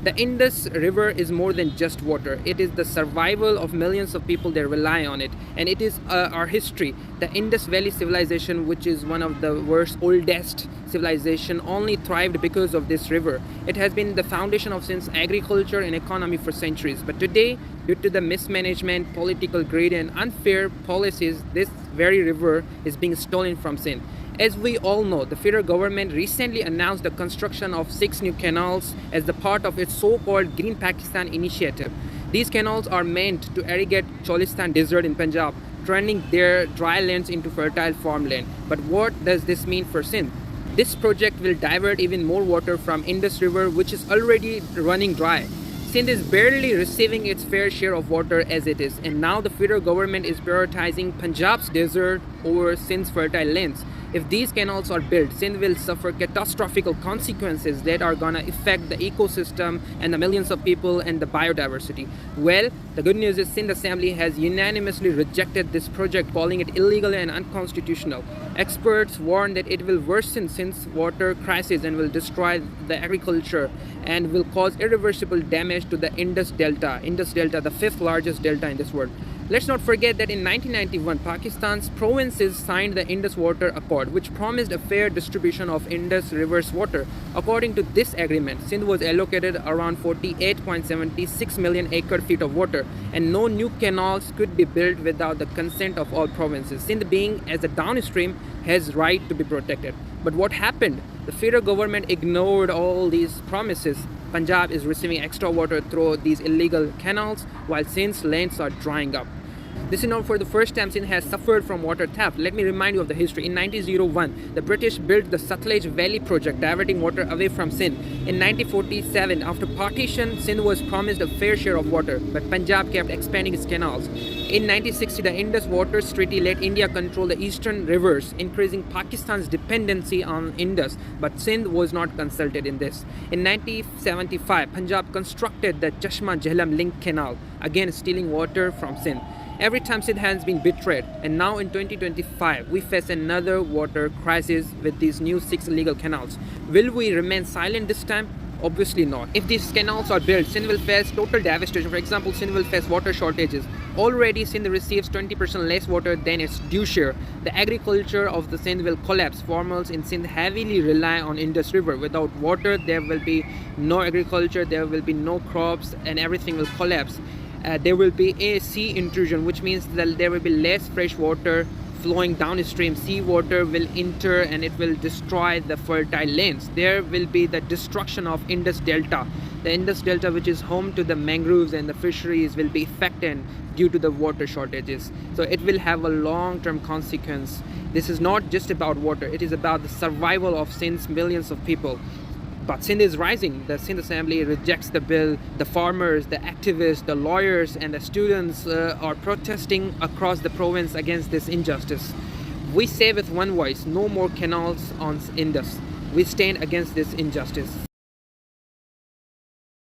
The Indus River is more than just water. It is the survival of millions of people that rely on it, and it is our history. The Indus Valley civilization, which is one of the world's oldest civilization, only thrived because of this river. It has been the foundation of Sindh's agriculture and economy for centuries. But today, due to the mismanagement, political greed, and unfair policies, this very river is being stolen from Sindh. As we all know, the federal government recently announced the construction of 6 new canals as the part of its so-called Green Pakistan initiative. These canals are meant to irrigate Cholistan desert in Punjab, turning their dry lands into fertile farmland. But what does this mean for Sindh? This project will divert even more water from Indus River, which is already running dry. Sindh is barely receiving its fair share of water as it is, and now the federal government is prioritizing Punjab's desert over Sindh's fertile lands. If these canals are built, Sindh will suffer catastrophic consequences that are gonna affect the ecosystem and the millions of people and the biodiversity. Well, the good news is Sindh Assembly has unanimously rejected this project, calling it illegal and unconstitutional. Experts warn that it will worsen Sindh's water crisis and will destroy the agriculture and will cause irreversible damage to the Indus Delta. Indus Delta, the 5th largest delta in this world. Let's not forget that in 1991, Pakistan's provinces signed the Indus Water Accord, which promised a fair distribution of Indus River's water. According to this agreement, Sindh was allocated around 48.76 million acre-feet of water, and no new canals could be built without the consent of all provinces. Sindh, being as a downstream, has right to be protected. But what happened? The federal government ignored all these promises. Punjab is receiving extra water through these illegal canals, while Sindh's lands are drying up. This is not for the first time Sindh has suffered from water theft. Let me remind you of the history. In 1901, the British built the Sutlej Valley project, diverting water away from Sindh. In 1947, after partition, Sindh was promised a fair share of water, but Punjab kept expanding its canals. In 1960, the Indus Waters Treaty let India control the eastern rivers, increasing Pakistan's dependency on Indus, but Sindh was not consulted in this. In 1975, Punjab constructed the Chashma Jhelum Link Canal, again stealing water from Sindh. Every time Sindh has been betrayed, and now in 2025 we face another water crisis with these new 6 illegal canals. Will we remain silent this time? Obviously not. If these canals are built, Sindh will face total devastation. For example, Sindh will face water shortages. Already Sindh receives 20% less water than its due share. The agriculture of the Sindh will collapse. Farmers in Sindh heavily rely on Indus River. Without water, there will be no agriculture, there will be no crops, and everything will collapse. There will be a sea intrusion, which means that there will be less fresh water flowing downstream. Sea water will enter and it will destroy the fertile lands. There will be the destruction of Indus Delta. The Indus Delta, which is home to the mangroves and the fisheries, will be affected due to the water shortages. So it will have a long-term consequence. This is not just about water, it is about the survival of Sindh's millions of people. But Sindh is rising. The Sindh Assembly rejects the bill. The farmers, the activists, the lawyers, and the students are protesting across the province against this injustice. We say with one voice, no more canals on Indus. We stand against this injustice.